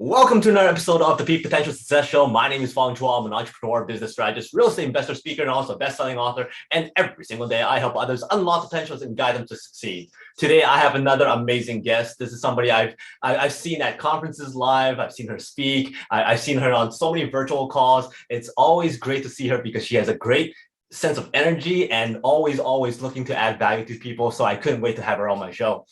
Welcome to another episode of the Peak Potential Success Show. My name is Fong Chua. I'm an entrepreneur, business strategist, real estate investor, speaker, and also a best-selling author. And every single day, I help others unlock potentials and guide them to succeed. Today, I have another amazing guest. This is somebody I've seen at conferences live. I've seen her speak. I've seen her on so many virtual calls. It's always great to see her because she has a great sense of energy and always looking to add value to people. So I couldn't wait to have her on my show.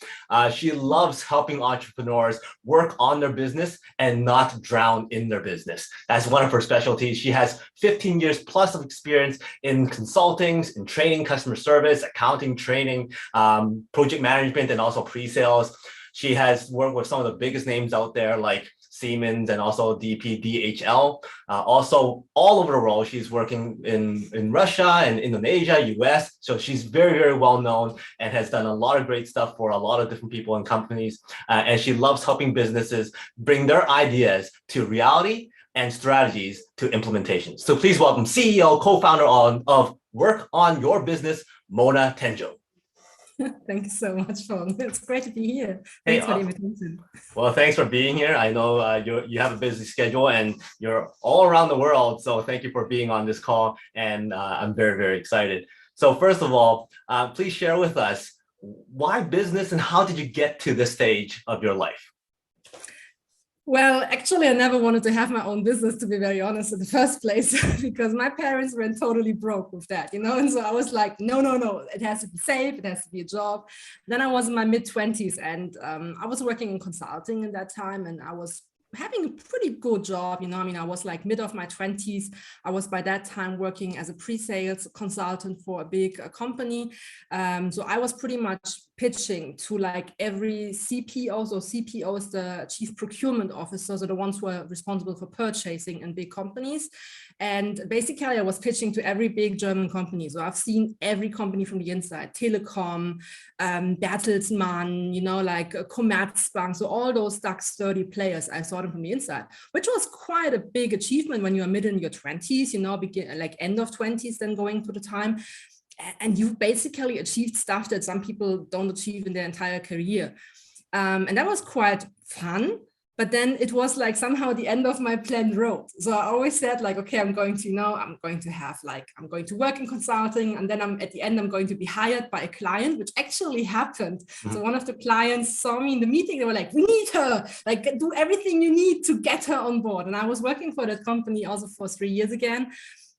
She loves helping entrepreneurs work on their business and not drown in their business. That's one of her specialties. She has 15 years plus of experience in consulting, in training, customer service, accounting, training, project management, and also pre-sales. She has worked with some of the biggest names out there like Siemens and also DHL. Also all over the world, she's working in Russia and Indonesia, US. So she's very well known and has done a lot of great stuff for a lot of different people and companies. And she loves helping businesses bring their ideas to reality and strategies to implementation. So please welcome CEO, co-founder of Work on Your Business, Mona Tenjo. Thank you so much, Fong. It's great to be here. Thanks for the invitation. Well, thanks for being here. I know you have a busy schedule and you're all around the world. So thank you for being on this call. And I'm very excited. So first of all, please share with us why business and how did you get to this stage of your life? Well, actually, I never wanted to have my own business, to be very honest, in the first place, because my parents went totally broke with that, And so I was like, no, it has to be safe. It has to be a job. Then I was in my mid-20s and I was working in consulting at that time and I was having a pretty good job, I was like mid of my 20s. I was by that time working as a pre-sales consultant for a big company. So I was pretty much pitching to like every CPO. So CPO is the chief procurement officer, so the ones who are responsible for purchasing in big companies. And basically I was pitching to every big German company. So I've seen every company from the inside, Telekom, Bertelsmann, like Commerzbank. So all those DAX 30 players, I saw them from the inside, which was quite a big achievement when you are mid in your 20s, begin like end of 20s, then going to the time. And you basically achieved stuff that some people don't achieve in their entire career. And that was quite fun. But then it was like somehow the end of my planned road. So I always said like, okay, I'm going to work in consulting. And then at the end, I'm going to be hired by a client, which actually happened. Mm-hmm. So one of the clients saw me in the meeting. They were like, we need her, like do everything you need to get her on board. And I was working for that company also for 3 years again.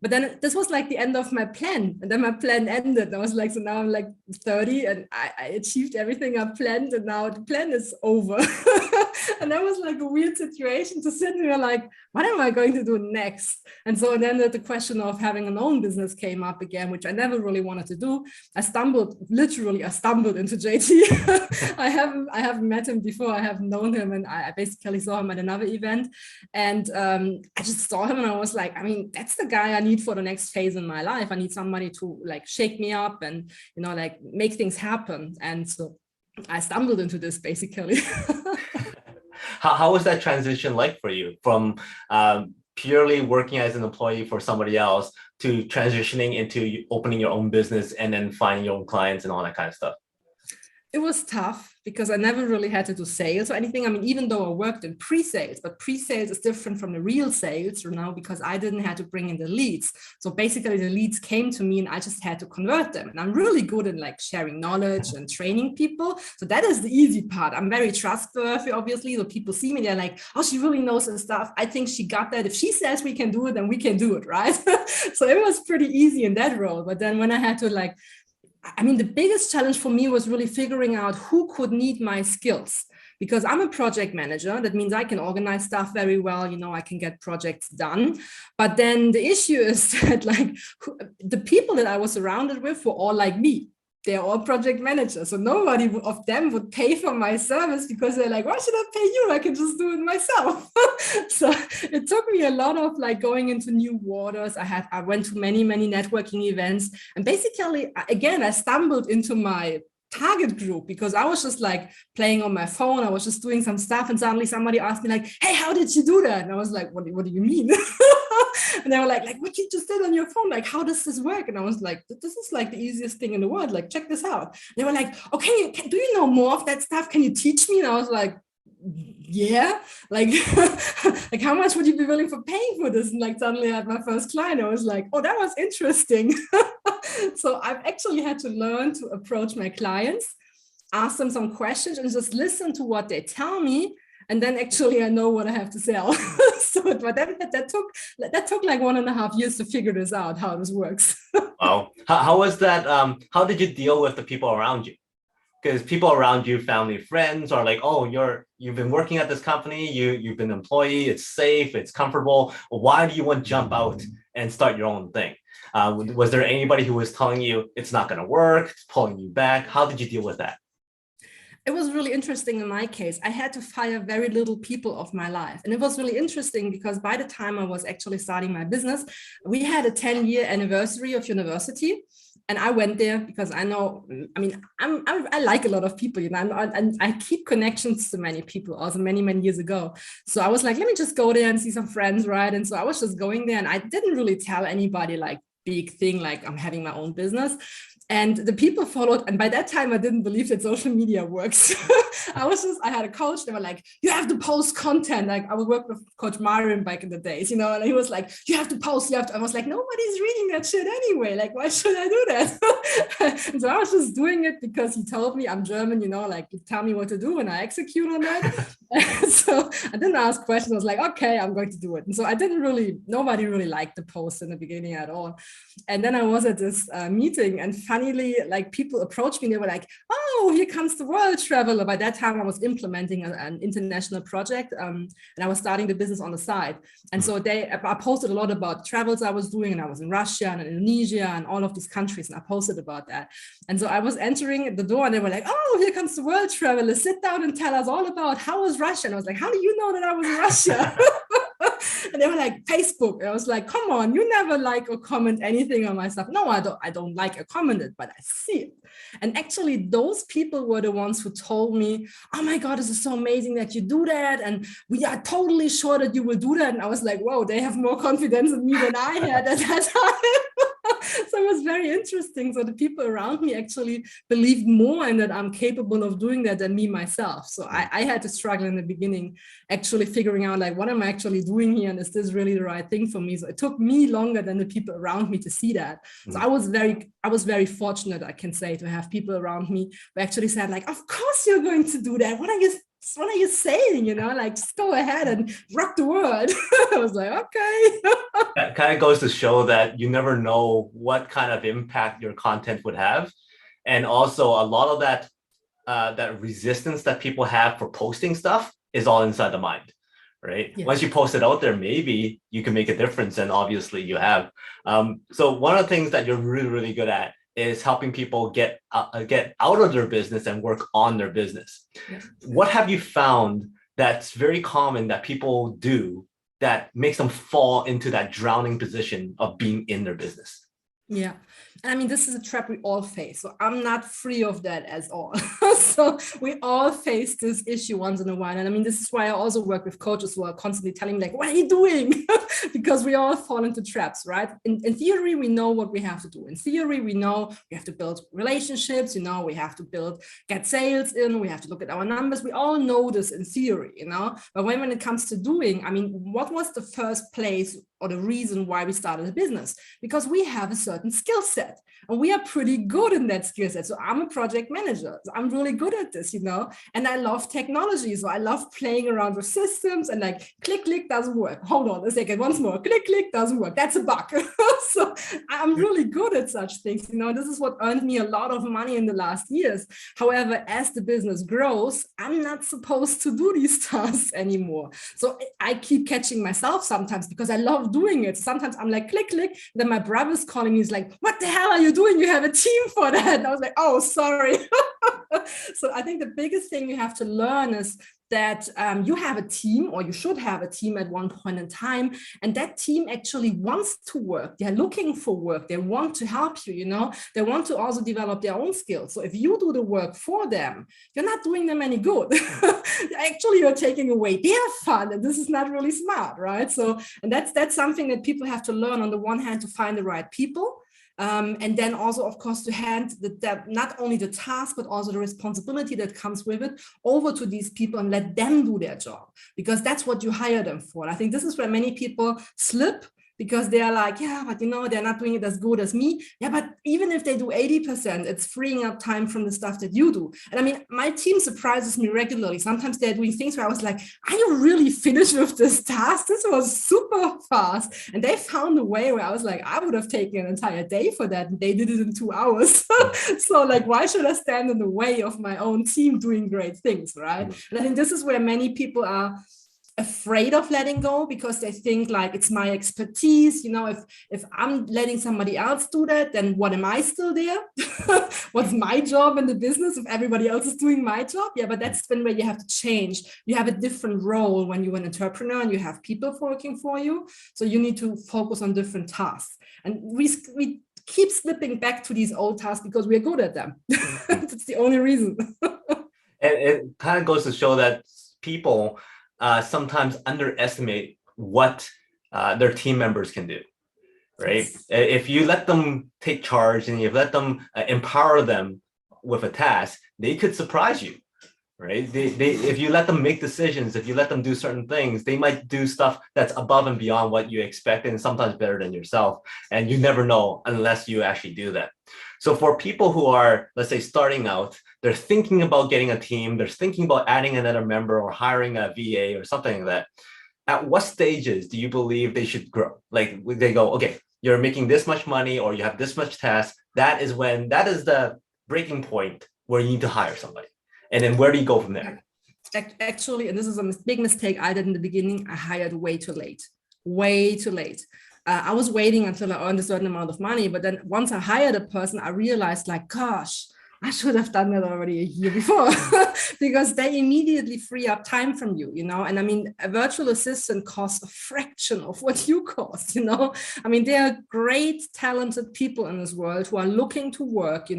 But then this was like the end of my plan. And then my plan ended. I was like, so now I'm like 30 and I achieved everything I planned. And now the plan is over. And that was like a weird situation to sit here like, what am I going to do next? And so then the question of having an own business came up again, which I never really wanted to do. I stumbled into JT. I haven't met him before. I haven't known him. And I basically saw him at another event. And I just saw him and I was like, that's the guy I need for the next phase in my life. I need somebody to like shake me up and, like make things happen. And so I stumbled into this basically. How was that transition like for you from purely working as an employee for somebody else to transitioning into opening your own business and then finding your own clients and all that kind of stuff? It was tough because I never really had to do sales or anything. Even though I worked in pre-sales, but pre-sales is different from the real sales because I didn't have to bring in the leads. So basically the leads came to me and I just had to convert them. And I'm really good in like sharing knowledge and training people. So that is the easy part. I'm very trustworthy, obviously. So people see me, they're like, oh, she really knows her stuff. I think she got that. If she says we can do it, then we can do it, right? So it was pretty easy in that role. But then when I had to the biggest challenge for me was really figuring out who could need my skills, because I'm a project manager. That means I can organize stuff very well. I can get projects done. But then the issue is that the people that I was surrounded with were all like me. They're all project managers. So nobody of them would pay for my service because they're like, why should I pay you? I can just do it myself. So it took me a lot of going into new waters. I went to many networking events. And basically, again, I stumbled into my target group because I was just playing on my phone. I was just doing some stuff. And suddenly somebody asked me hey, how did you do that? And I was like, what do you mean? And they were like, what you just did on your phone? How does this work? And I was like, this is the easiest thing in the world. Check this out. They were like, okay, do you know more of that stuff? Can you teach me? And I was like, yeah, like, like how much would you be willing for paying for this? And like suddenly I had my first client. I was like, oh, that was interesting. So I've actually had to learn to approach my clients, ask them some questions and just listen to what they tell me. And then actually I know what I have to sell. So but that took like 1.5 years to figure this out, how this works. Wow. How was that? How did you deal with the people around you? Because people around you, family, friends, are like, oh, you've been working at this company, you've been an employee, it's safe, it's comfortable. Why do you want to jump out and start your own thing? Was there anybody who was telling you it's not going to work, it's pulling you back? How did you deal with that? It was really interesting in my case. I had to fire very little people of my life. And it was really interesting because by the time I was actually starting my business, we had a 10-year anniversary of university. And I went there because I know, I mean, I like a lot of people, you know, and I keep connections to many people also many, many years ago. So I was like, let me just go there and see some friends, right? And so I was just going there and I didn't really tell anybody like big thing, like I'm having my own business. And the people followed. And by that time, I didn't believe that social media works. I had a coach. They were like, you have to post content. Like I would work with Coach Marion back in the days, you know, and he was like, you have to post, I was like, nobody's reading that shit anyway. Like, why should I do that? And so I was just doing it because he told me I'm German, you know, like you tell me what to do and I execute on that. So I didn't ask questions. I was like, okay, I'm going to do it. And so nobody really liked the post in the beginning at all. And then I was at this meeting and funnily, like people approached me and they were like, oh, here comes the world traveler. By that time I was implementing an international project and I was starting the business on the side. And so I posted a lot about travels I was doing and I was in Russia and Indonesia and all of these countries and I posted about that. And so I was entering the door and they were like, oh, here comes the world traveler. Sit down and tell us all about how was Russia. And I was like, how do you know that I was in Russia? And they were like, Facebook. And I was like, come on, you never like or comment anything on my stuff. No, I don't like or comment it, but I see it. And actually those people were the ones who told me, oh my God, this is so amazing that you do that. And we are totally sure that you will do that. And I was like, whoa, they have more confidence in me than I had at that time. So it was very interesting. So the people around me actually believed more in that I'm capable of doing that than me myself. So I had to struggle in the beginning, actually figuring out like, what am I actually doing here? And is this really the right thing for me? So it took me longer than the people around me to see that. So I was very fortunate, I can say, to have people around me who actually said like, of course you're going to do that. What are you saying? You know, like just go ahead and rock the world. I was like, okay. That kind of goes to show that you never know what kind of impact your content would have. And also a lot of that resistance that people have for posting stuff is all inside the mind, right? Yeah. Once you post it out there, maybe you can make a difference. And obviously you have. So one of the things that you're really, really good at is helping people get out of their business and work on their business. Yeah. What have you found that's very common that people do that makes them fall into that drowning position of being in their business? Yeah. I mean, this is a trap we all face. So I'm not free of that at all. So we all face this issue once in a while. And I mean, this is why I also work with coaches who are constantly telling me like, what are you doing? Because we all fall into traps, right? In theory, we know what we have to do. In theory, we know we have to build relationships, you know, we have to get sales in, we have to look at our numbers. We all know this in theory, you know, but when it comes to doing, I mean, what was the first place or the reason why we started a business? Because we have a certain skill set and we are pretty good in that skill set. So I'm a project manager. So I'm really good at this, you know, and I love technology. So I love playing around with systems and like click, click doesn't work. Hold on a second, once more, click, click doesn't work. That's a bug. So I'm really good at such things. You know, this is what earned me a lot of money in the last years. However, as the business grows, I'm not supposed to do these tasks anymore. So I keep catching myself sometimes because I love doing it. Sometimes I'm like, click, click. Then my brother's calling me. He's like, what the hell are you doing? You have a team for that. And I was like, oh, sorry. So I think the biggest thing you have to learn is that you have a team, or you should have a team at one point in time, and that team actually wants to work. They're looking for work. They want to help you, you know, they want to also develop their own skills. So if you do the work for them, you're not doing them any good. Actually, you're taking away their fun, and this is not really smart, right? So, and that's something that people have to learn on the one hand, to find the right people. And then also, of course, to hand not only the task, but also the responsibility that comes with it over to these people and let them do their job, because that's what you hire them for. And I think this is where many people slip, because they are like, yeah, but they're not doing it as good as me. Yeah, but even if they do 80%, it's freeing up time from the stuff that you do. And I mean, my team surprises me regularly. Sometimes they're doing things where I was like, are you really finished with this task? This was super fast. And they found a way where I was like, I would have taken an entire day for that. And they did it in 2 hours. So like, why should I stand in the way of my own team doing great things, right? And I think this is where many people are afraid of letting go, because they think like, it's my expertise. If I'm letting somebody else do that, then what am I still there? What's my job in the business if everybody else is doing my job? Yeah, but that's when where you have to change. You have a different role when you're an entrepreneur and you have people working for you. So you need to focus on different tasks. And we keep slipping back to these old tasks because we're good at them. That's the only reason. And it kind of goes to show that people sometimes underestimate what their team members can do, right? Yes. If you let them take charge and you let them empower them with a task, they could surprise you, right? If you let them make decisions, if you let them do certain things, they might do stuff that's above and beyond what you expect, and sometimes better than yourself. And you never know unless you actually do that. So for people who are, let's say, starting out, they're thinking about getting a team, they're thinking about adding another member or hiring a VA or something like that. At what stages do you believe they should grow? Like they go, okay, you're making this much money or you have this much task. That is the breaking point where you need to hire somebody. And then where do you go from there? Actually, and this is a big mistake I did in the beginning, I hired way too late. I was waiting until I earned a certain amount of money, but then once I hired a person, I realized like, gosh, I should have done that already a year before because they immediately free up time from you, and I mean, a virtual assistant costs a fraction of what you cost, I mean, there are great, talented people in this world who are looking to work,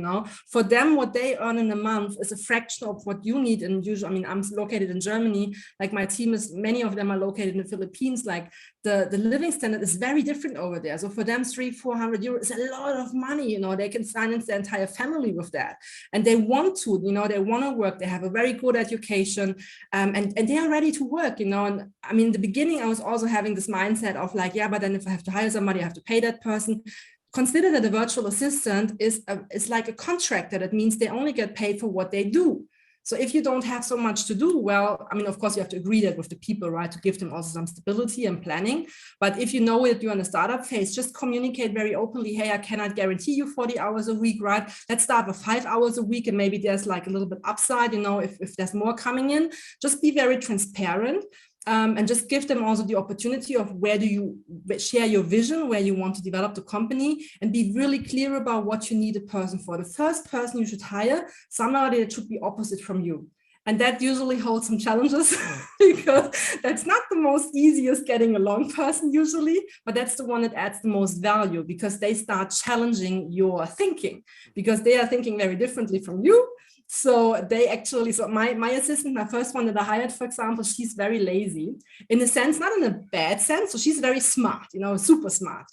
for them, what they earn in a month is a fraction of what you need. And usually, I mean, I'm located in Germany, like my team many of them are located in the Philippines, like the living standard is very different over there. So for them, 300-400 euros is a lot of money, they can finance their entire family with that. And they want to, they want to work. They have a very good education and they are ready to work, And I mean, in the beginning, I was also having this mindset of like, yeah, but then if I have to hire somebody, I have to pay that person. Consider that a virtual assistant is like a contractor. That means they only get paid for what they do. So if you don't have so much to do, well, I mean, of course, you have to agree that with the people, right, to give them also some stability and planning. But if you know that you're in a startup phase, just communicate very openly. Hey, I cannot guarantee you 40 hours a week, right? Let's start with 5 hours a week. And maybe there's like a little bit upside, if there's more coming in, just be very transparent. And just give them also the opportunity of where do you share your vision, where you want to develop the company, and be really clear about what you need a person for. The first person you should hire, somebody that should be opposite from you. And that usually holds some challenges because that's not the most easiest getting along person usually, but that's the one that adds the most value because they start challenging your thinking because they are thinking very differently from you. So they actually, my assistant, my first one that I hired, for example, she's very lazy in a sense, not in a bad sense. So she's very smart, super smart,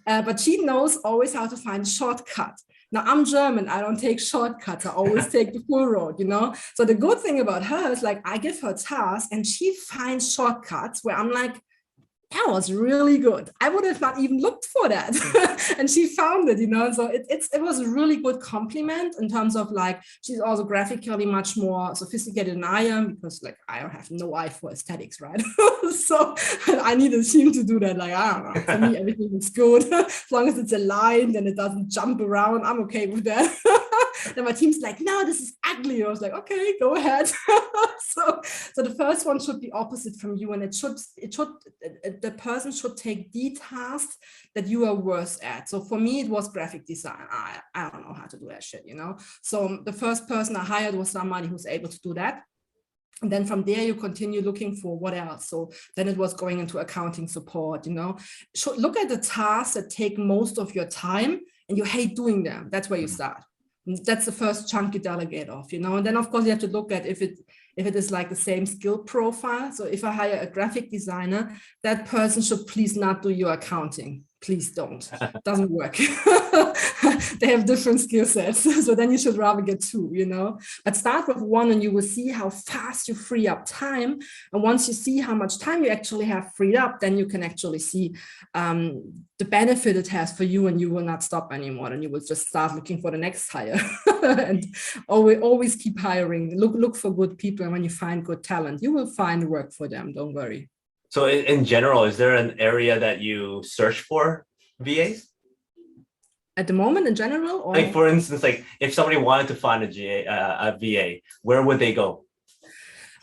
but she knows always how to find a shortcut. Now I'm German, I don't take shortcuts. I always take the full road, So the good thing about her is like, I give her tasks and she finds shortcuts where I'm like, that was really good. I would have not even looked for that. And she found it, so it was a really good compliment in terms of like, she's also graphically much more sophisticated than I am because like, I have no eye for aesthetics, right? So I need a team to do that. Like, I don't know, for me, everything is good. As long as it's aligned and it doesn't jump around, I'm okay with that. Then my team's like, no, this is ugly. I was like, okay, go ahead. So the first one should be opposite from you. And the person should take the tasks that you are worse at. So for me, it was graphic design. I don't know how to do that shit, So the first person I hired was somebody who's able to do that. And then from there, you continue looking for what else. So then it was going into accounting support, Look at the tasks that take most of your time and you hate doing them. That's where you start. That's the first chunk you delegate off, and then of course you have to look at if it is like the same skill profile. So if I hire a graphic designer, that person should please not do your accounting please don't. It doesn't work. They have different skill sets. So then you should rather get two, you know. But start with one and you will see how fast you free up time. And once you see how much time you actually have freed up, then you can actually see the benefit it has for you, and you will not stop anymore. And you will just start looking for the next hire and always keep hiring. Look for good people. And when you find good talent, you will find work for them. Don't worry. So in general, is there an area that you search for VAs? At the moment, in general? Or? Like for instance, like if somebody wanted to find a VA, where would they go?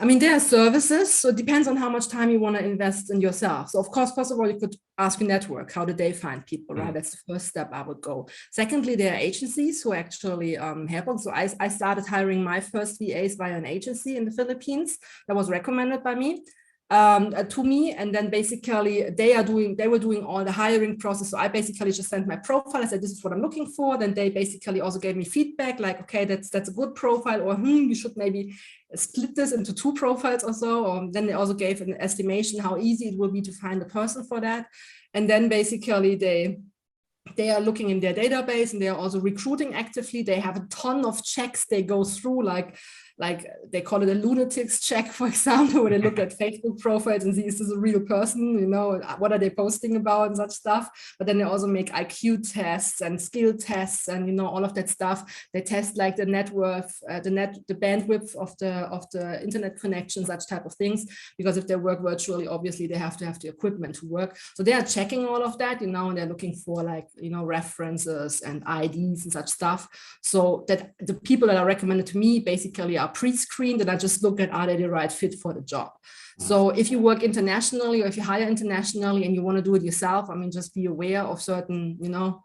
I mean, there are services, so it depends on how much time you want to invest in yourself. So of course, first of all, you could ask your network, how did they find people, right? That's the first step I would go. Secondly, there are agencies who actually help us. So I started hiring my first VAs via an agency in the Philippines that was recommended by me. To me, and then basically they were doing all the hiring process. So I basically just sent my profile. I said, this is what I'm looking for. Then they basically also gave me feedback like, okay, that's a good profile, or you should maybe split this into 2 profiles or so. Or then they also gave an estimation how easy it will be to find a person for that. And then basically they are looking in their database, and they are also recruiting actively. They have a ton of checks they go through, like they call it a lunatics check, for example, where they look at Facebook profiles and see, is this a real person, you know, what are they posting about and such stuff. But then they also make IQ tests and skill tests and, you know, all of that stuff. They test like the net worth, the bandwidth of the internet connection, such type of things, because if they work virtually, obviously they have to have the equipment to work. So they are checking all of that, you know, and they're looking for like, you know, references and IDs and such stuff. So that the people that are recommended to me basically are pre-screened, and I just look at, are they the right fit for the job? So if you work internationally, or if you hire internationally and you want to do it yourself, I mean, just be aware of certain, you know,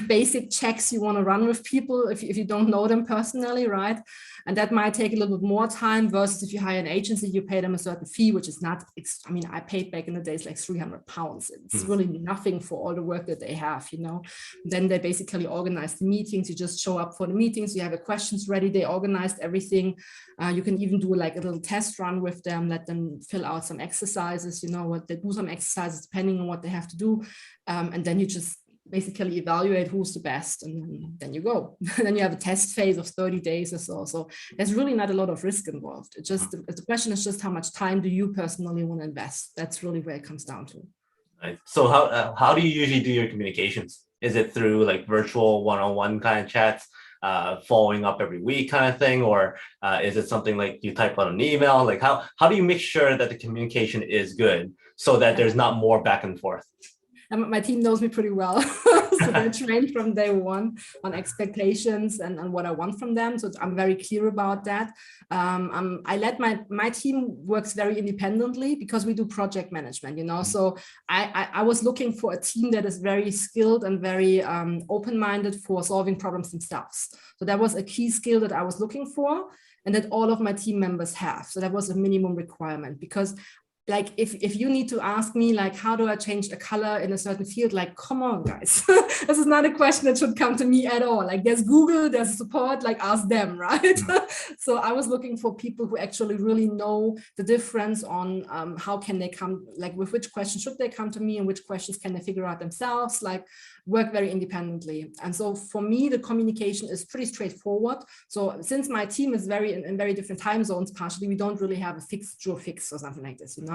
basic checks you want to run with people if you don't know them personally, right? And that might take a little bit more time versus if you hire an agency, you pay them a certain fee, which is not, I mean, I paid back in the days like £300. It's really nothing for all the work that they have, you know. Then they basically organize the meetings. You just show up for the meetings. You have the questions ready. They organized everything. You can even do like a little test run with them, let them fill out some exercises, you know, what they do some exercises depending on what they have to do. And then you just basically evaluate who's the best, and then you go. Then you have a test phase of 30 days or so. So there's really not a lot of risk involved. It just, the question is just how much time do you personally want to invest? That's really where it comes down to. Right. So how do you usually do your communications? Is it through like virtual one-on-one kind of chats, following up every week kind of thing, or is it something like you type out an email? Like how do you make sure that the communication is good so that there's not more back and forth? And my team knows me pretty well. So they're trained from day one on expectations and what I want from them. So I'm very clear about that. I let my team works very independently because we do project management, you know. So I was looking for a team that is very skilled and very open-minded for solving problems themselves. So that was a key skill that I was looking for, and that all of my team members have. So that was a minimum requirement, because like if you need to ask me like, how do I change the color in a certain field, like, come on guys, this is not a question that should come to me at all. Like there's Google, there's support, like ask them, right? So I was looking for people who actually really know the difference on how can they come, like with which questions should they come to me and which questions can they figure out themselves, like work very independently. And so for me, the communication is pretty straightforward. So since my team is in very different time zones, partially, we don't really have a fixed or something like this, you know.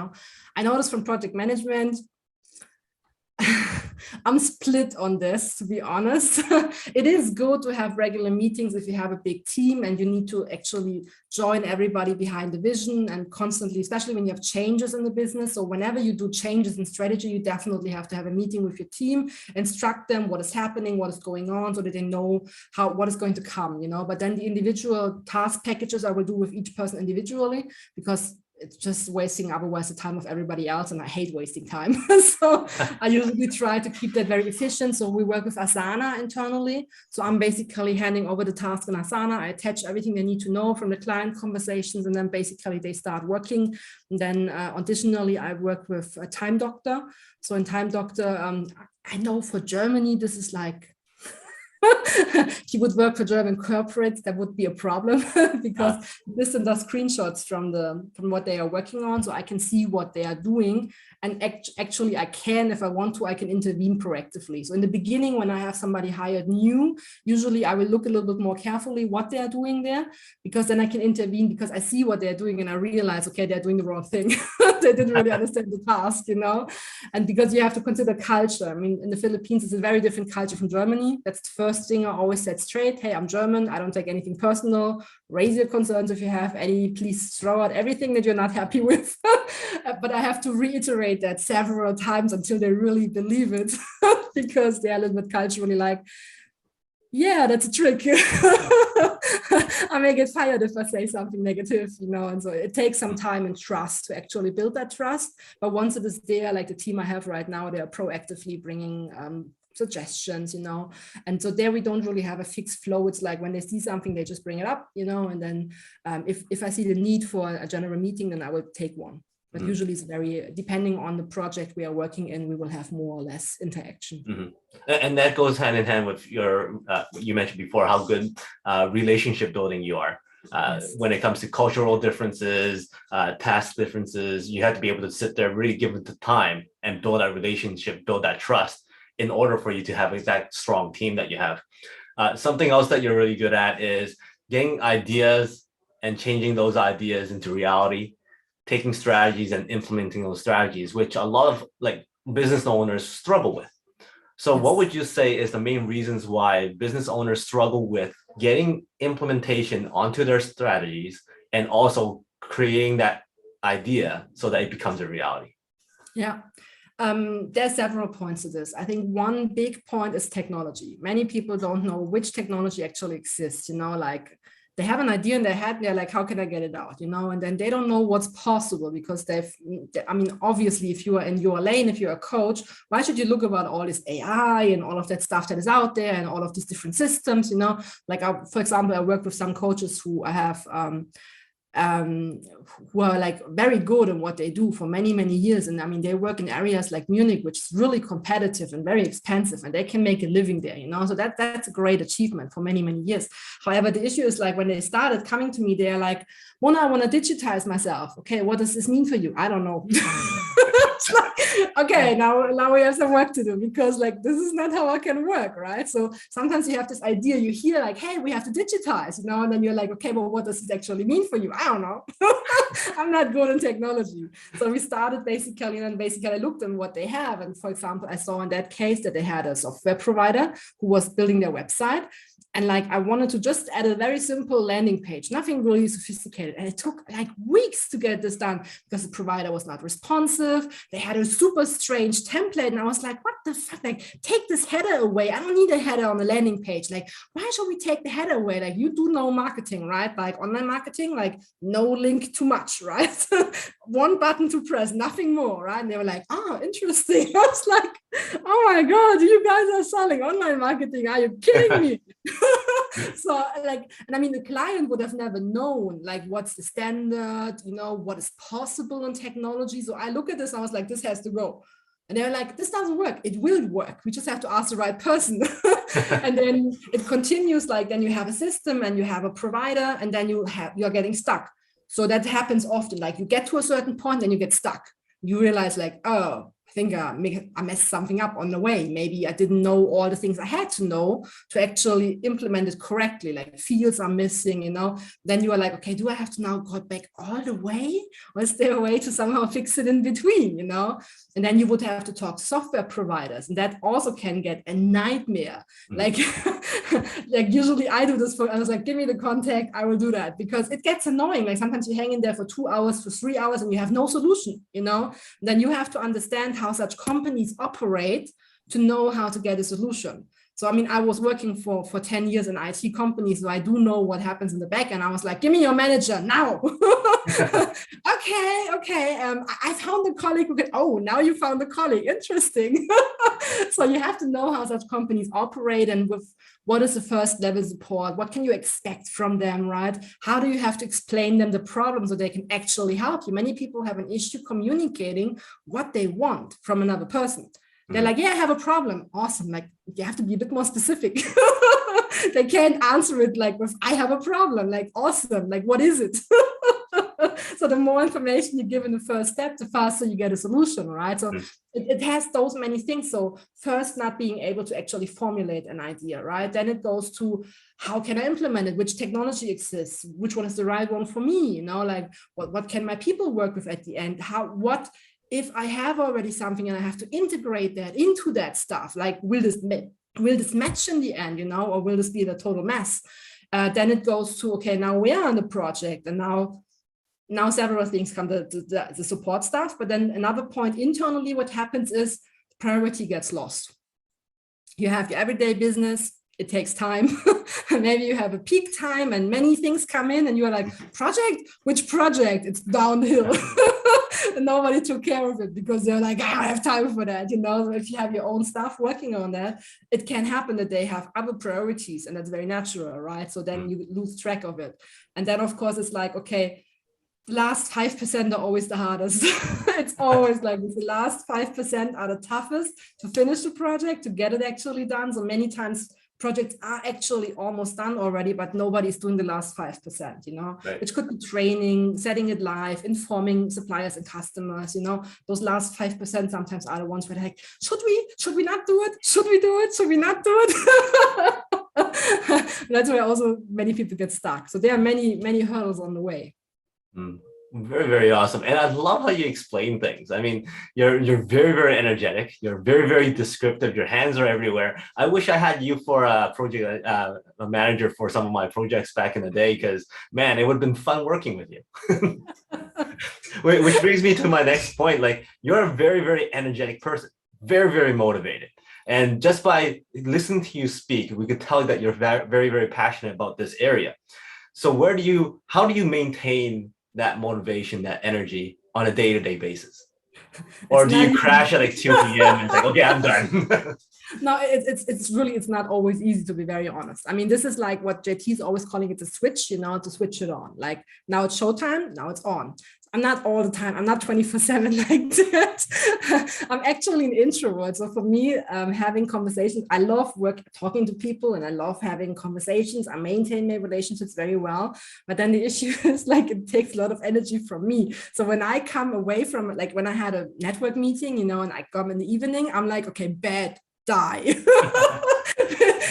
I noticed from project management, I'm split on this, to be honest. It is good to have regular meetings if you have a big team and you need to actually join everybody behind the vision and constantly, especially when you have changes in the business. So whenever you do changes in strategy, you definitely have to have a meeting with your team, instruct them what is happening, what is going on, so that they know what is going to come, you know. But then the individual task packages I will do with each person individually, because it's just wasting otherwise the time of everybody else, and I hate wasting time. So I usually try to keep that very efficient. So we work with Asana internally. So I'm basically handing over the task in Asana. I attach everything they need to know from the client conversations, and then basically they start working. And then additionally, I work with a Time Doctor. So in Time Doctor, I know for Germany, this is like he would work for German corporates, that would be a problem because this and the screenshots from what they are working on, so I can see what they are doing. And actually I can, if I want to, I can intervene proactively. So in the beginning, when I have somebody hired new, usually I will look a little bit more carefully what they are doing there, because then I can intervene because I see what they're doing and I realize, okay, they're doing the wrong thing. They didn't really understand the task, you know? And because you have to consider culture. I mean, in the Philippines, it's a very different culture from Germany. That's the first thing I always said straight. Hey, I'm German. I don't take anything personal. Raise your concerns if you have any. Please throw out everything that you're not happy with. But I have to reiterate that several times until they really believe it, because they're a little bit culturally like, yeah, that's a trick. I may get fired if I say something negative, you know, and so it takes some time and trust to actually build that trust. But once it is there, like the team I have right now, they are proactively bringing suggestions, you know, and so there we don't really have a fixed flow. It's like when they see something, they just bring it up, you know, and then if I see the need for a general meeting, then I will take one. But usually it's very, depending on the project we are working in, we will have more or less interaction. And that goes hand in hand with your, you mentioned before, how good relationship building you are. Yes. When it comes to cultural differences, task differences, you have to be able to sit there, really give it the time and build that relationship, build that trust in order for you to have that strong team that you have. Something else that you're really good at is getting ideas and changing those ideas into reality, taking strategies and implementing those strategies, which a lot of like business owners struggle with. So what would you say is the main reasons why business owners struggle with getting implementation onto their strategies and also creating that idea so that it becomes a reality? Yeah. There's several points to this. I think one big point is technology. Many people don't know which technology actually exists, you know, like they have an idea in their head and they're like, how can I get it out? You know, and then they don't know what's possible because I mean, obviously, if you are in your lane, if you're a coach, why should you look about all this AI and all of that stuff that is out there and all of these different systems, you know, like, for example, I work with some coaches who I have, who are like very good in what they do for many, many years. And I mean, they work in areas like Munich, which is really competitive and very expensive, and they can make a living there, you know, so that's a great achievement for many, many years. However, the issue is like when they started coming to me, they're like, Mona, I want to digitize myself. Okay, what does this mean for you? I don't know. Okay, now we have some work to do, because like this is not how I can work, right? So sometimes you have this idea, you hear like, hey, we have to digitize, you know, and then you're like, okay, well, what does this actually mean for you? I don't know. I'm not good in technology. So we started basically, and basically I looked at what they have. And for example, I saw in that case that they had a software provider who was building their website. And like, I wanted to just add a very simple landing page, nothing really sophisticated. And it took like weeks to get this done because the provider was not responsive. They had a super strange template. And I was like, what the fuck? Like, take this header away. I don't need a header on the landing page. Like, why should we take the header away? Like, you do know marketing, right? Like online marketing, like no link too much, right? One button to press, nothing more, right? And they were like, oh, interesting. I was like, oh my God, you guys are selling online marketing. Are you kidding me? So like, and I mean, the client would have never known like what's the standard, you know, what is possible in technology. So I look at this and I was like, this has to go. And they're like, this doesn't work. It will work. We just have to ask the right person. And then it continues, like, then you have a system and you have a provider, and then you're getting stuck. So that happens often. Like you get to a certain point and you get stuck. You realize like, oh, I think I messed something up on the way. Maybe I didn't know all the things I had to know to actually implement it correctly. Like fields are missing, you know. Then you are like, okay, do I have to now go back all the way? Or is there a way to somehow fix it in between, you know? And then you would have to talk to software providers. And that also can get a nightmare. Like, like usually I do this I was like, give me the contact, I will do that. Because it gets annoying. Like sometimes you hang in there for 2 hours, for 3 hours, and you have no solution, you know? And then you have to understand how such companies operate to know how to get a solution. So, I mean, I was working for 10 years in IT companies, so I do know what happens in the back. And I was like, give me your manager now. Okay. I found a colleague. Oh, now you found a colleague. Interesting. So you have to know how such companies operate and with what is the first level support? What can you expect from them, right? How do you have to explain them the problem so they can actually help you? Many people have an issue communicating what they want from another person. They're like, yeah, I have a problem. Awesome. Like, you have to be a bit more specific. They can't answer it like, I have a problem. Like, awesome. Like, what is it? So the more information you give in the first step, the faster you get a solution, right? So it has those many things. So first, not being able to actually formulate an idea, right? Then it goes to, how can I implement it? Which technology exists? Which one is the right one for me? You know, like what can my people work with at the end? What if I have already something and I have to integrate that into that stuff? Like, will this match in the end, you know, or will this be the total mess? Then it goes to, okay, now we are on the project, and now several things come, the support stuff. But then another point internally, what happens is priority gets lost. You have your everyday business. It takes time. Maybe you have a peak time and many things come in and you're like, project? Which project? It's downhill. And nobody took care of it because they're like, I don't have time for that. You know, so if you have your own staff working on that, it can happen that they have other priorities, and that's very natural, right? So then you lose track of it. And then, of course, it's like, okay, the last 5% are always the hardest. It's always like the last 5% are the toughest to finish the project, to get it actually done. So many times projects are actually almost done already, but nobody's doing the last 5%, you know, right. Which could be training, setting it live, informing suppliers and customers, you know, those last 5% sometimes are the ones where they're like, should we not do it? Should we do it? Should we not do it? That's where also many people get stuck. So there are many hurdles on the way. Very, very awesome. And I love how you explain things. I mean, you're very, very energetic. You're very, very descriptive. Your hands are everywhere. I wish I had you for a project, a manager for some of my projects back in the day, because man, it would have been fun working with you. Which brings me to my next point. Like, you're a very, very energetic person, very, very motivated. And just by listening to you speak, we could tell that you're very, very, very passionate about this area. So how do you maintain that motivation, that energy on a day-to-day basis? Or do you crash at like 2 p.m. and it's like, okay, I'm done? No, it's not always easy, to be very honest. I mean, this is like what JT is always calling it, a switch, you know, to switch it on. Like, now it's showtime, now it's on. I'm not all the time. I'm not 24/7 like that. I'm actually an introvert. So for me, having conversations, I love talking to people, and I love having conversations. I maintain my relationships very well. But then the issue is, like, it takes a lot of energy from me. So when I come away from, like, when I had a network meeting, you know, and I come in the evening, I'm like, okay, bed, die.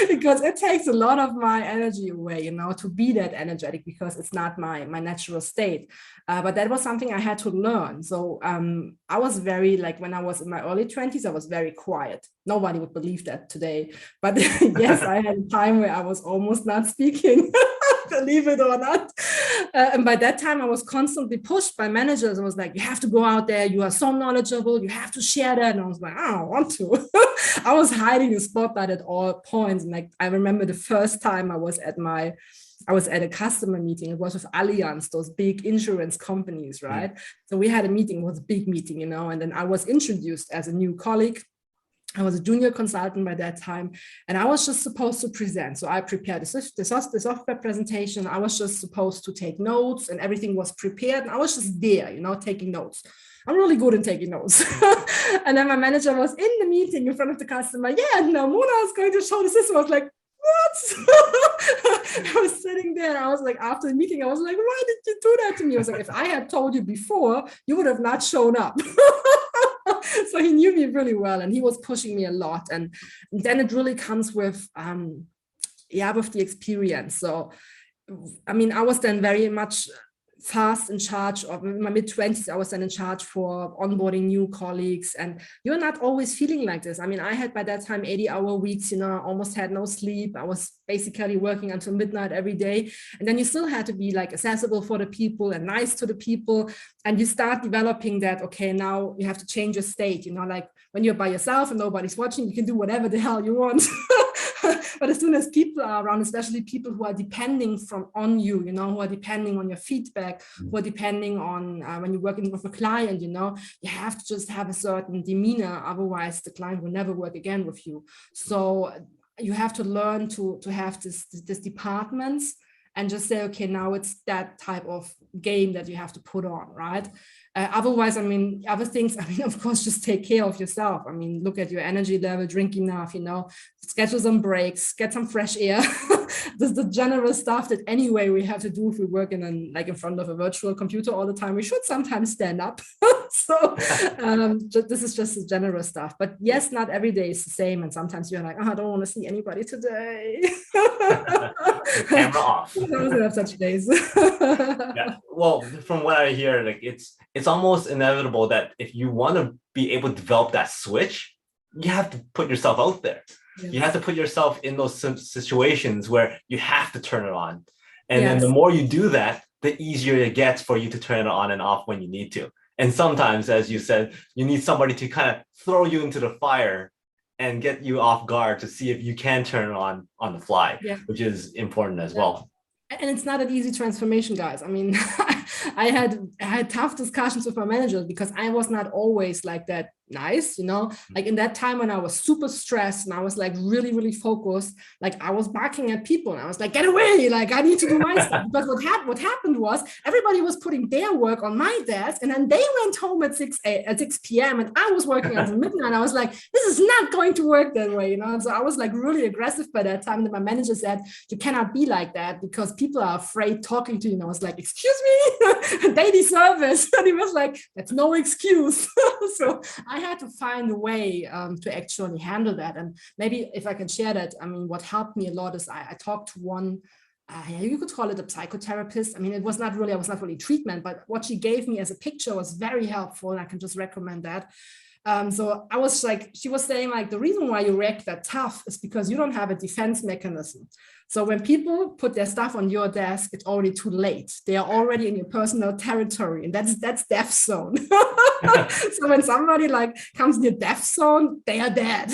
Because it takes a lot of my energy away, you know, to be that energetic, because it's not my natural state. But that was something I had to learn. So I was very, like, when I was in my early 20s, I was very quiet. Nobody would believe that today. But yes, I had a time where I was almost not speaking. Believe it or not. And by that time, I was constantly pushed by managers. I was like, you have to go out there. You are so knowledgeable. You have to share that. And I was like, I don't want to. I was hiding the spotlight at all points. And, like, I remember the first time I was at a customer meeting. It was with Allianz, those big insurance companies, right? So we had a meeting. It was a big meeting, you know, and then I was introduced as a new colleague. I was a junior consultant by that time, and I was just supposed to present. So I prepared the software presentation. I was just supposed to take notes, and everything was prepared. And I was just there, you know, taking notes. I'm really good in taking notes. And then my manager was in the meeting in front of the customer. Yeah, no, Mona is going to show the system. I was like, what? I was sitting there, and I was like, after the meeting, I was like, why did you do that to me? I was like, if I had told you before, you would have not shown up. So he knew me really well, and he was pushing me a lot. And then it really comes with the experience. So, I mean, I was then very much fast in charge of, in my mid-20s, I was then in charge for onboarding new colleagues. And you're not always feeling like this. I mean, I had by that time 80-hour weeks, you know, almost had no sleep. I was basically working until midnight every day. And then you still had to be, like, accessible for the people and nice to the people. And you start developing that, okay, now you have to change your state, you know, like when you're by yourself and nobody's watching, you can do whatever the hell you want. But as soon as people are around, especially people who are depending on you, you know, who are depending on your feedback, who are depending on when you're working with a client, you know, you have to just have a certain demeanor. Otherwise, the client will never work again with you. So you have to learn to have this departments and just say, okay, now it's that type of game that you have to put on, right? Otherwise, I mean, other things, I mean, of course, just take care of yourself. I mean, look at your energy level, drink enough, you know, schedule some breaks, get some fresh air. This is the general stuff that anyway we have to do if we work in front of a virtual computer all the time. We should sometimes stand up. So this is just the general stuff. But yes, not every day is the same. And sometimes you're like, oh, I don't want to see anybody today. Camera off. I don't have such days. Yeah. Well, from what I hear, like it's almost inevitable that if you want to be able to develop that switch, you have to put yourself out there. Yes. You have to put yourself in those situations where you have to turn it on. And then the more you do that, the easier it gets for you to turn it on and off when you need to. And sometimes, as you said, you need somebody to kind of throw you into the fire and get you off guard to see if you can turn it on the fly, which is important as well. And it's not an easy transformation, guys. I mean, I had tough discussions with my manager because I was not always like that nice, you know, like in that time when I was super stressed and I was like really, really focused, like I was barking at people and I was like, get away, like I need to do my stuff. Because what happened was everybody was putting their work on my desk and then they went home at 6 p.m. and I was working until midnight. I was like, this is not going to work that way, you know. And so I was like really aggressive by that time. And my manager said, you cannot be like that because people are afraid talking to you. And I was like, excuse me, daily service. And he was like, that's no excuse. So I had to find a way to actually handle that. And maybe if I can share that, I mean, what helped me a lot is I talked to one, you could call it a psychotherapist. I mean, I was not really treatment, but what she gave me as a picture was very helpful. And I can just recommend that. So I was like, she was saying like, the reason why you react that tough is because you don't have a defense mechanism. So when people put their stuff on your desk, it's already too late. They are already in your personal territory, and that's death zone. So when somebody like comes in your death zone, they are dead.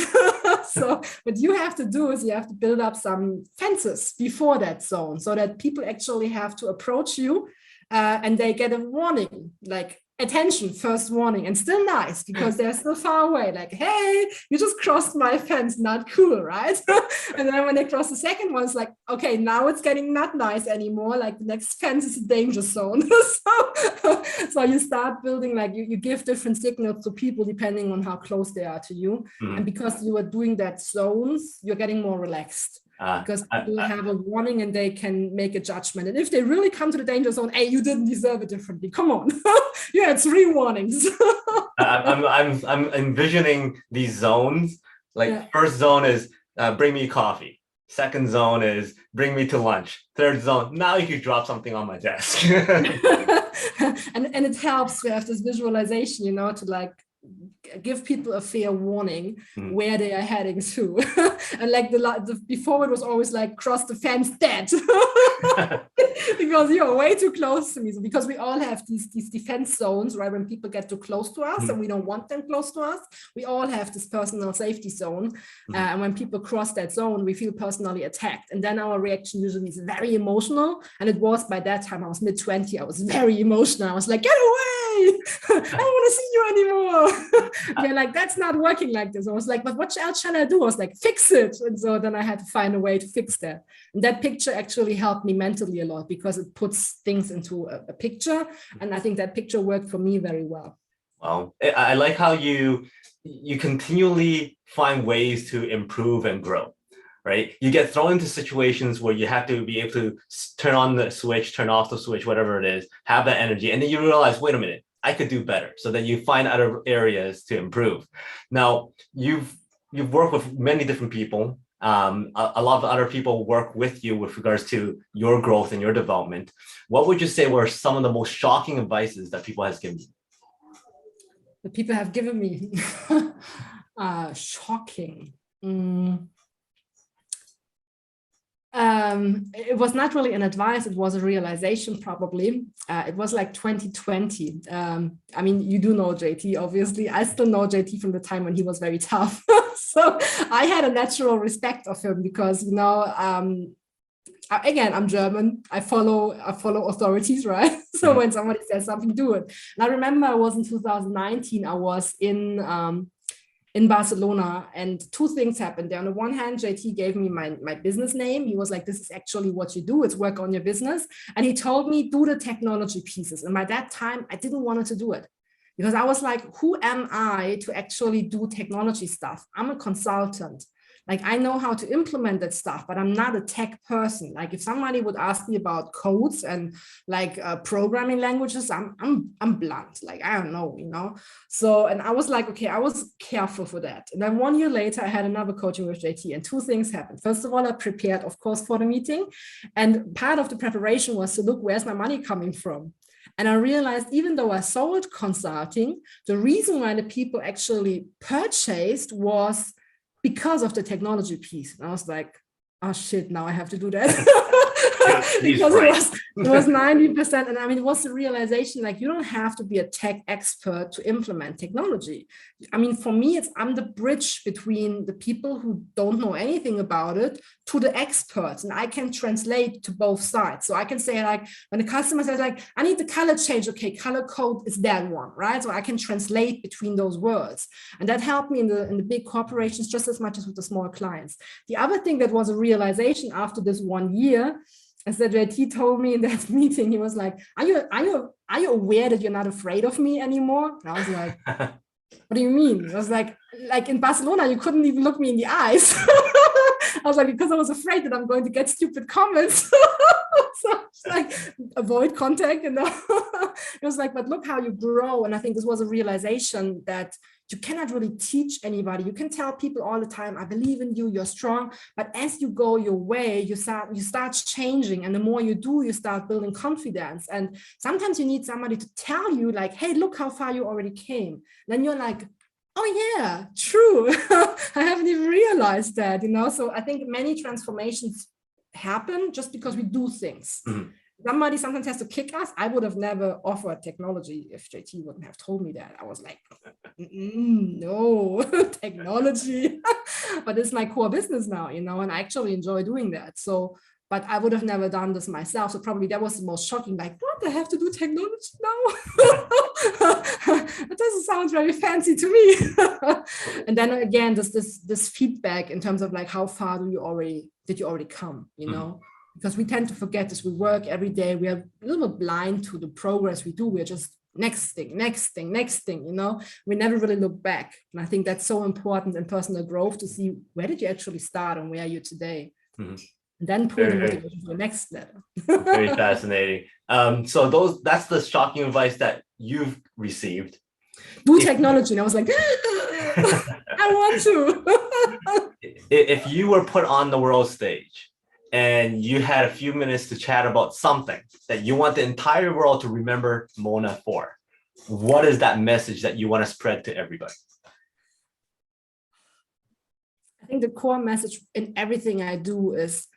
So what you have to do is you have to build up some fences before that zone so that people actually have to approach you and they get a warning, like, attention, first warning, and still nice because they're still far away, like, hey, you just crossed my fence, not cool, right? And then when they cross the second one, it's like, okay, now it's getting not nice anymore, like the next fence is a danger zone. So you start building, like, you give different signals to people depending on how close they are to you. And because you are doing that zones, you're getting more relaxed. Because people have a warning and they can make a judgment. And if they really come to the danger zone, hey, you didn't deserve it differently. Come on. You had 3 warnings. I'm envisioning these zones. Like first zone is bring me coffee. Second zone is bring me to lunch. Third zone, now you could drop something on my desk. and it helps to have this visualization, you know, to like give people a fair warning where they are heading to. And like the before it was always like cross the fence dead. Because you're way too close to me. So because we all have these defense zones, right? When people get too close to us and we don't want them close to us, we all have this personal safety zone. And when people cross that zone, we feel personally attacked. And then our reaction usually is very emotional. And it was by that time, I was mid-20, I was very emotional. I was like, get away! I don't want to see you anymore. They're like, that's not working like this. I was like, but what else shall I do? I was like, fix it. And so then I had to find a way to fix that. And that picture actually helped me mentally a lot because it puts things into a picture. And I think that picture worked for me very well. Well, I like how you continually find ways to improve and grow. Right? You get thrown into situations where you have to be able to turn on the switch, turn off the switch, whatever it is, have that energy. And then you realize, wait a minute, I could do better. So then you find other areas to improve. Now, you've worked with many different people. A lot of other people work with you with regards to your growth and your development. What would you say were some of the most shocking advices that people has given you? The people have given me shocking. It was not really an advice, it was a realization probably. It was like 2020. I mean, you do know JT, obviously. I still know JT from the time when he was very tough. So I had a natural respect of him because, you know, again, I'm German. I follow authorities, right? So when somebody says something, do it. And I remember I was in 2019, I was in in Barcelona. And two things happened there. On the one hand, JT gave me my business name. He was like, this is actually what you do. It's work on your business. And he told me, do the technology pieces. And by that time, I didn't want to do it because I was like, who am I to actually do technology stuff? I'm a consultant. Like, I know how to implement that stuff, but I'm not a tech person. Like, if somebody would ask me about codes and like programming languages, I'm blunt. Like, I don't know, you know? So, and I was like, okay, I was careful for that. And then 1 year later, I had another coaching with JT and two things happened. First of all, I prepared, of course, for the meeting. And part of the preparation was to look, where's my money coming from? And I realized, even though I sold consulting, the reason why the people actually purchased was because of the technology piece. And I was like, oh shit, now I have to do that. Because it was 90%. And I mean, it was the realization, like, you don't have to be a tech expert to implement technology. I mean, for me, I'm the bridge between the people who don't know anything about it to the experts. And I can translate to both sides. So I can say, like, when the customer says, like, I need the color change. Okay, color code is that one, right? So I can translate between those words. And that helped me in the big corporations just as much as with the small clients. The other thing that was a realization after this 1 year, as that JT told me in that meeting, he was like, are you aware that you're not afraid of me anymore? And I was like, what do you mean? I was like in Barcelona, you couldn't even look me in the eyes. I was like, because I was afraid that I'm going to get stupid comments. So it's like, avoid contact. And it was like, but look how you grow. And I think this was a realization that you cannot really teach anybody. You can tell people all the time, I believe in you, you're strong. But as you go your way, you start changing. And the more you do, you start building confidence. And sometimes you need somebody to tell you, like, hey, look how far you already came. Then you're like, oh yeah, true. I haven't even realized that, you know? So I think many transformations happen just because we do things. Mm-hmm. Somebody sometimes has to kick us. I would have never offered technology if JT wouldn't have told me that. I was like, no, technology. But it's my core business now, you know, and I actually enjoy doing that. So, but I would have never done this myself. So probably that was the most shocking, like, what, I have to do technology now? It doesn't sound very fancy to me. And then again, this feedback in terms of like, how far did you already come, you know? Because we tend to forget this. We work every day. We are a little bit blind to the progress we do. We're just next thing, you know? We never really look back. And I think that's so important in personal growth to see where did you actually start and where are you today? Mm-hmm. And then pull the motivation for the next level. Very fascinating. So that's the shocking advice that you've received. Do technology. And I was like, I want to. If you were put on the world stage, and you had a few minutes to chat about something that you want the entire world to remember Mona for, what is that message that you want to spread to everybody? I think the core message in everything I do is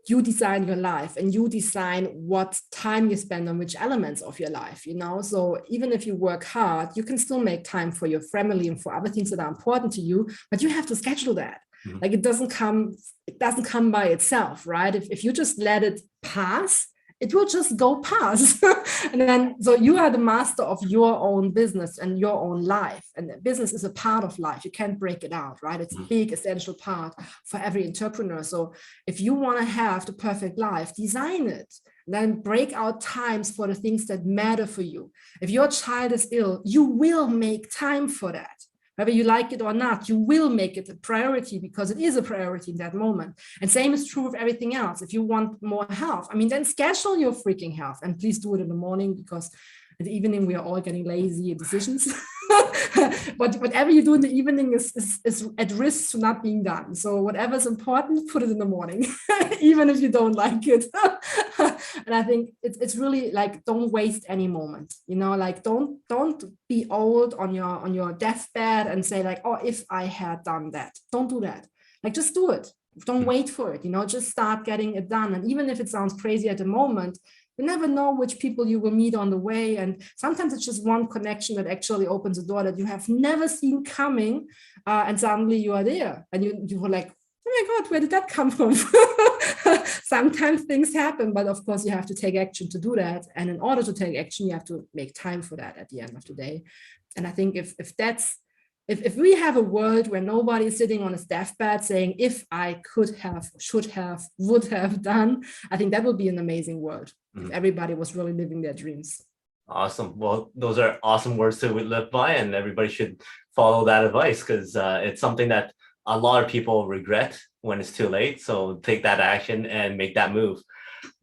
you design your life and you design what time you spend on which elements of your life, you know? So even if you work hard, you can still make time for your family and for other things that are important to you, but you have to schedule that. Like, it doesn't come by itself, right? If you just let it pass, it will just go past. And then, so you are the master of your own business and your own life. And business is a part of life. You can't break it out, right? It's a big, essential part for every entrepreneur. So if you want to have the perfect life, design it. Then break out times for the things that matter for you. If your child is ill, you will make time for that. Whether you like it or not, you will make it a priority because it is a priority in that moment. And same is true with everything else. If you want more health, I mean, then schedule your freaking health and please do it in the morning because in the evening we are all getting lazy in decisions. But whatever you do in the evening is at risk to not being done. So whatever is important, put it in the morning, even if you don't like it. And I think it's really like, don't waste any moment, you know, like don't be old on your deathbed and say like, oh, if I had done that. Don't do that. Like, just do it. Don't wait for it, you know, just start getting it done. And even if it sounds crazy at the moment, you never know which people you will meet on the way. And sometimes it's just one connection that actually opens a door that you have never seen coming. And suddenly you are there and you were like, oh my God, where did that come from? Sometimes things happen, but of course you have to take action to do that. And in order to take action, you have to make time for that at the end of the day. And I think if that's if we have a world where nobody is sitting on his deathbed saying, if I could have, should have, would have done, I think that would be an amazing world if everybody was really living their dreams. Awesome. Well, those are awesome words to live by, and everybody should follow that advice, because it's something that a lot of people regret when it's too late. So take that action and make that move.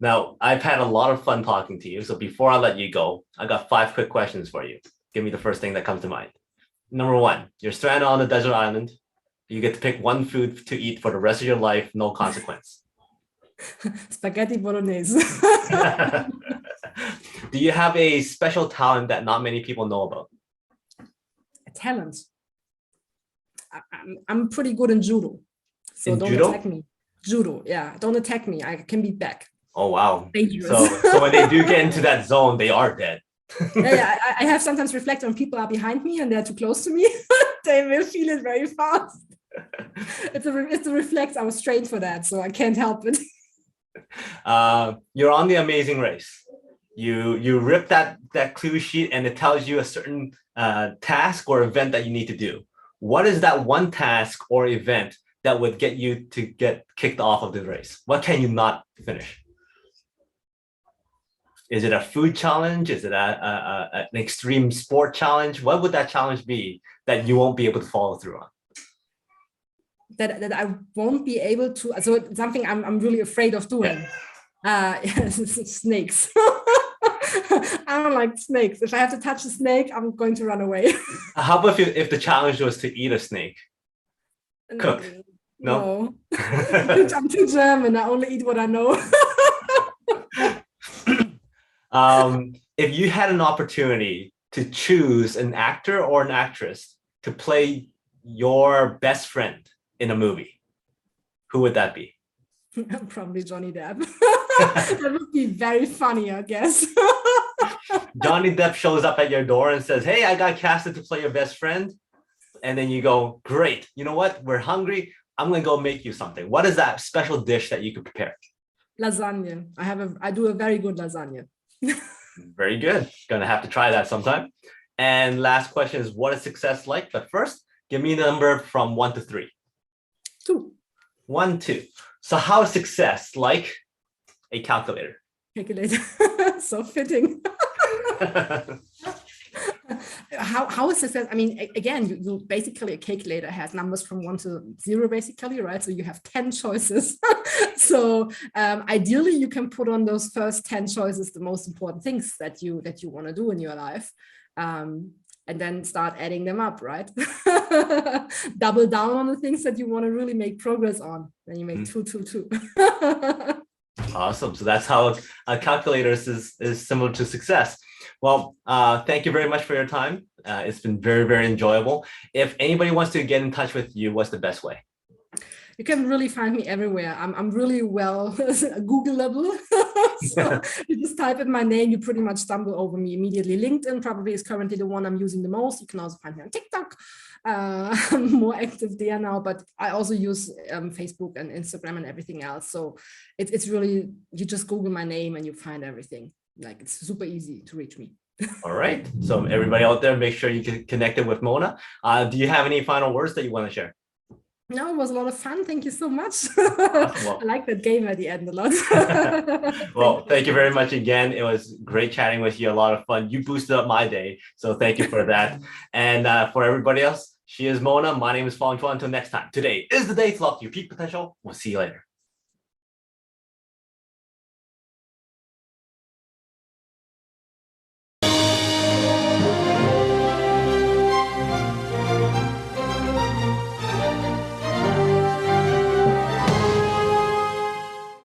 Now, I've had a lot of fun talking to you. So before I let you go, I got 5 quick questions for you. Give me the first thing that comes to mind. Number 1, you're stranded on a desert island. You get to pick one food to eat for the rest of your life, no consequence. Spaghetti bolognese. Do you have a special talent that not many people know about? A talent. I'm pretty good in judo. So don't attack me. Judo, yeah. Don't attack me. I can beat back. Oh, wow. Dangerous. So when they do get into that zone, they are dead. Yeah, I have sometimes reflected when people are behind me and they're too close to me. They will feel it very fast. It's a reflex. I was trained for that, so I can't help it. You're on The Amazing Race. You rip that clue sheet and it tells you a certain task or event that you need to do. What is that one task or event that would get you to get kicked off of the race? What can you not finish? Is it a food challenge? Is it an extreme sport challenge? What would that challenge be that you won't be able to follow through on? That I won't be able to. So it's something I'm really afraid of doing. Snakes. I don't like snakes. If I have to touch a snake, I'm going to run away. How about if the challenge was to eat a snake? Cooked? No. I'm too German. I only eat what I know. If you had an opportunity to choose an actor or an actress to play your best friend in a movie, who would that be? Probably Johnny Depp. That would be very funny, I guess. Johnny Depp shows up at your door and says, hey, I got casted to play your best friend. And then you go, great. You know what? We're hungry. I'm going to go make you something. What is that special dish that you could prepare? Lasagna. I do a very good lasagna. Very good. Going to have to try that sometime. And last question is, what is success like? But first, give me a number from 1 to 3. 2. 1, 2. So how is success like a calculator? Calculator. So fitting. How is success? I mean, again, you basically, a calculator has numbers from 1 to 0, basically, right? So you have 10 choices. So ideally, you can put on those first 10 choices the most important things that you want to do in your life. And then start adding them up, right? Double down on the things that you want to really make progress on. Then you make 2, 2, 2. Awesome. So that's how a calculator is similar to success. Well, thank you very much for your time. It's been very, very enjoyable. If anybody wants to get in touch with you, what's the best way? You can really find me everywhere. I'm really well Googleable. So you just type in my name, you pretty much stumble over me immediately. LinkedIn probably is currently the one I'm using the most. You can also find me on TikTok. I'm more active there now, but I also use Facebook and Instagram and everything else. So it's really, you just Google my name and you find everything. Like, it's super easy to reach me. All right. So everybody out there, make sure you get connected with Mona. Do you have any final words that you want to share? No, it was a lot of fun. Thank you so much. Well, I like that game at the end a lot. Well, thank you very much again. It was great chatting with you. A lot of fun. You boosted up my day. So thank you for that. And for everybody else, she is Mona. My name is Fong Chua. Until next time, today is the day to lock your peak potential. We'll see you later.